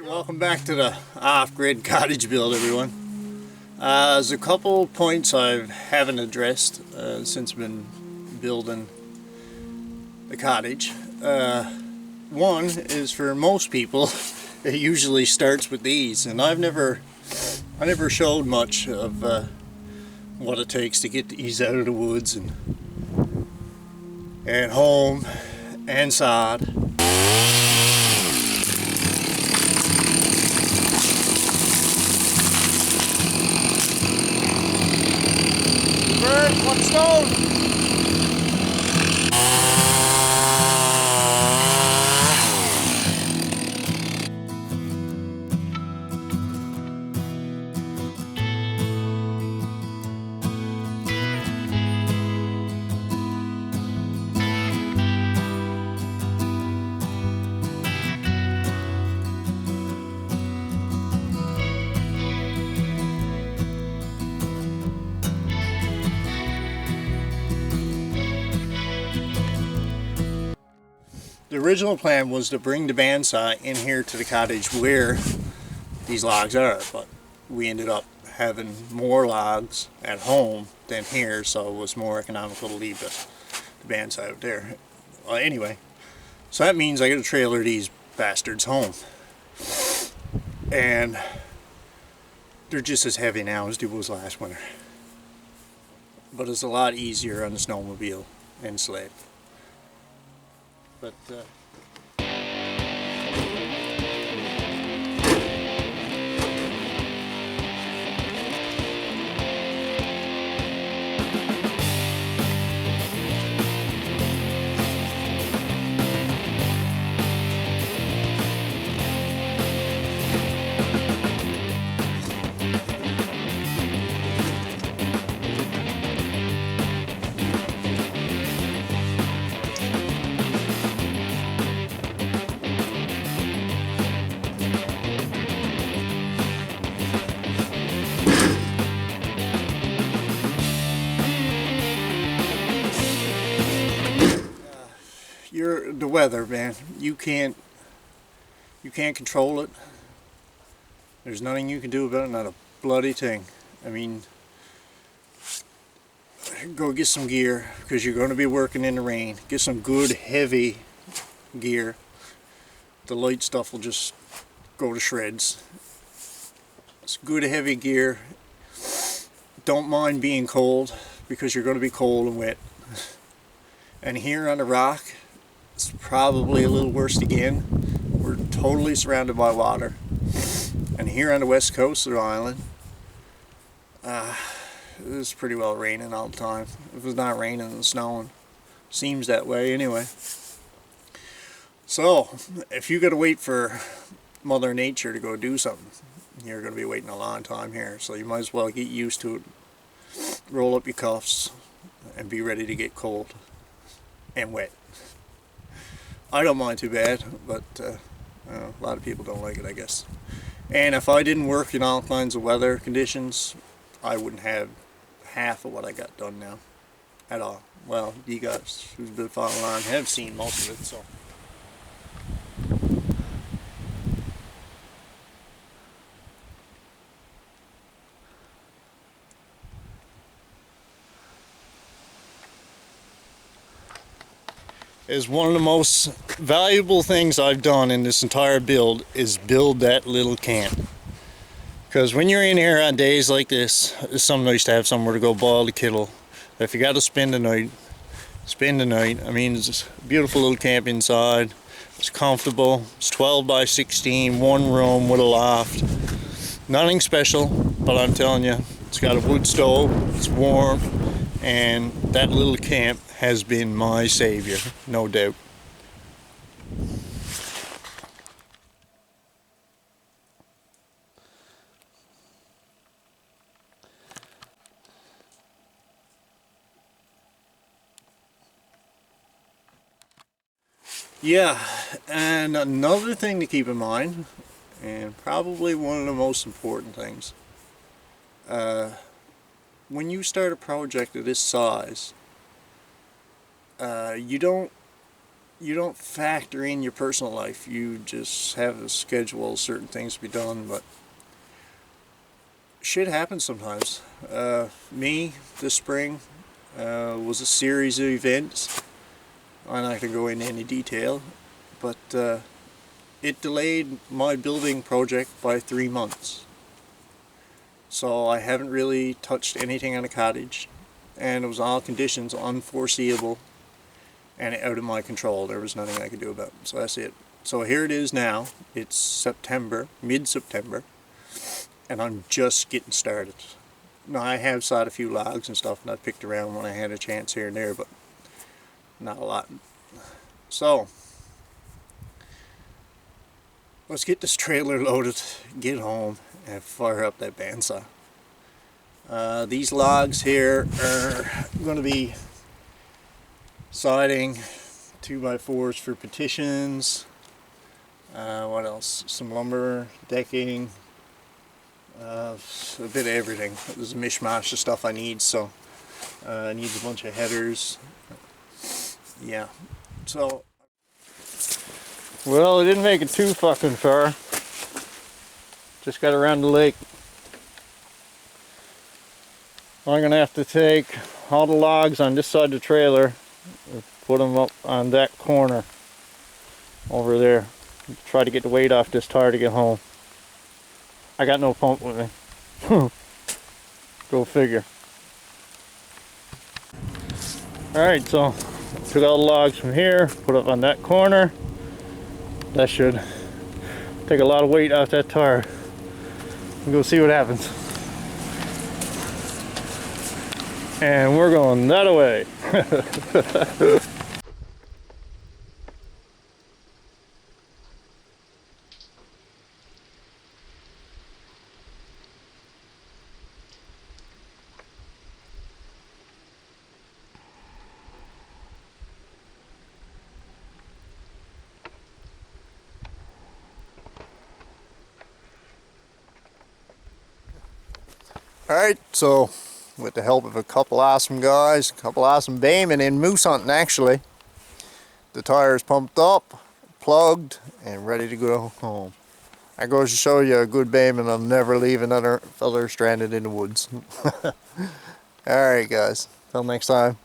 Alright, welcome back to the off-grid cottage build, everyone. There's a couple points I haven't addressed since I've been building the cottage. One is, for most people, it usually starts with these, and I never showed much of what it takes to get these out of the woods and home and sod. Bird, one stone. The original plan was to bring the bandsaw in here to the cottage where these logs are, but we ended up having more logs at home than here, so it was more economical to leave the bandsaw out there. Well, anyway, so that means I gotta trailer these bastards home. And they're just as heavy now as they was last winter. But it's a lot easier on the snowmobile and sled. But the weather, man, you can't control it. There's nothing you can do about it, not a bloody thing. I mean, go get some gear, because you're going to be working in the rain. Get some good heavy gear. The light stuff will just go to shreds. It's good heavy gear. Don't mind being cold, because you're going to be cold and wet. And here on the rock, it's probably a little worse again. We're totally surrounded by water. And here on the west coast of the island, it's pretty well raining all the time. If it's not raining and snowing, seems that way anyway. So, if you gotta wait for Mother Nature to go do something, you're gonna be waiting a long time here. So you might as well get used to it. Roll up your cuffs and be ready to get cold and wet. I don't mind too bad, but a lot of people don't like it, I guess. And if I didn't work in all kinds of weather conditions, I wouldn't have half of what I got done now at all. Well, you guys who've been following along have seen most of it, so. Is one of the most valuable things I've done in this entire build is build that little camp. Because when you're in here on days like this, it's so nice to have somewhere to go boil the kettle. If you got to spend the night, spend the night. I mean, it's a beautiful little camp inside. It's comfortable. It's 12 by 16, one room with a loft. Nothing special, but I'm telling you, it's got a wood stove, it's warm, and that little camp has been my savior, no doubt. Yeah, and another thing to keep in mind, and probably one of the most important things, when you start a project of this size, you you don't factor in your personal life. You just have a schedule, certain things to be done, but shit happens sometimes. Me, this spring, was a series of events. I'm not going to go into any detail, but it delayed my building project by 3 months. So I haven't really touched anything on a cottage, and it was all conditions unforeseeable and out of my control. There was nothing I could do about it. So that's it. So here it is now. It's September, mid-September, and I'm just getting started. Now I have sawed a few logs and stuff, and I picked around when I had a chance here and there, but not a lot. So let's get this trailer loaded, get home, and fire up that bandsaw. These logs here are going to be siding 2x4s for petitions. What else? Some lumber, decking, a bit of everything. There's a mishmash of stuff I need, so I need a bunch of headers. Yeah, so well, it didn't make it too fucking far. Just got around the lake. I'm gonna have to take all the logs on this side of the trailer and put them up on that corner over there. Try to get the weight off this tire to get home. I got no pump with me. Go figure. Alright, so took all the logs from here, put up on that corner. That should take a lot of weight off that tire. We'll go see what happens. And we're going that way. Alright, so with the help of a couple awesome guys, a couple awesome baymen in moose hunting actually, the tire is pumped up, plugged, and ready to go home. That goes to show you a good bayman will never leave another feller stranded in the woods. Alright guys, till next time.